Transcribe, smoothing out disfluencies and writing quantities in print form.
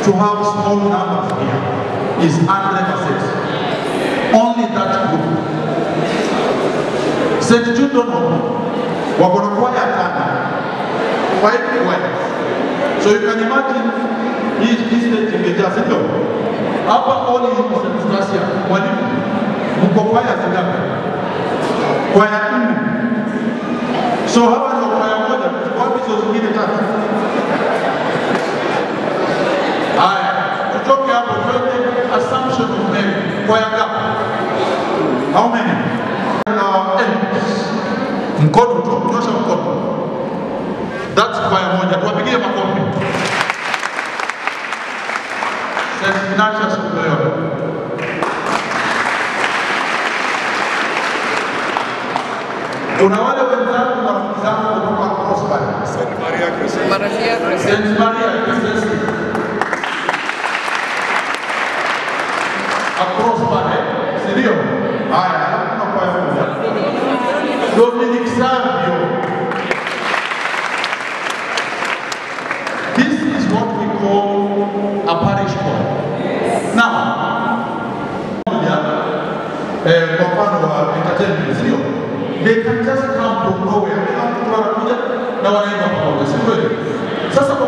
to have small numbers here is 100%. Only that group. St. Jude Donovan, we're going to choir 5 choirs. So you can imagine this stage in the Jasito. Upper all in St. Stasia, mko choir zingapi? Choir 4. So hawa ndio choir moja, wapi hizo zingine 3? Haya, tutoke hapo twende Assumption of Mary. Choir ngapi? How many? Mkono tu, nyosha mkono. That's choir moja. Tuwapigie makofi. St. Ignatius Kubeyo. Kuna wale wenzangu na rafiki zangu kutoka Crossbar. St. Maria Crescens. St. Maria Crescens. Crossbar, sindio? Haya, kuna choir moja. Dominic Savio. This is what we call a parish choir. Now, kwa mfano wa entertainment, sindio? They can just come from nowhere. Na wanaimba pamoja, si kweli? Sasa kwa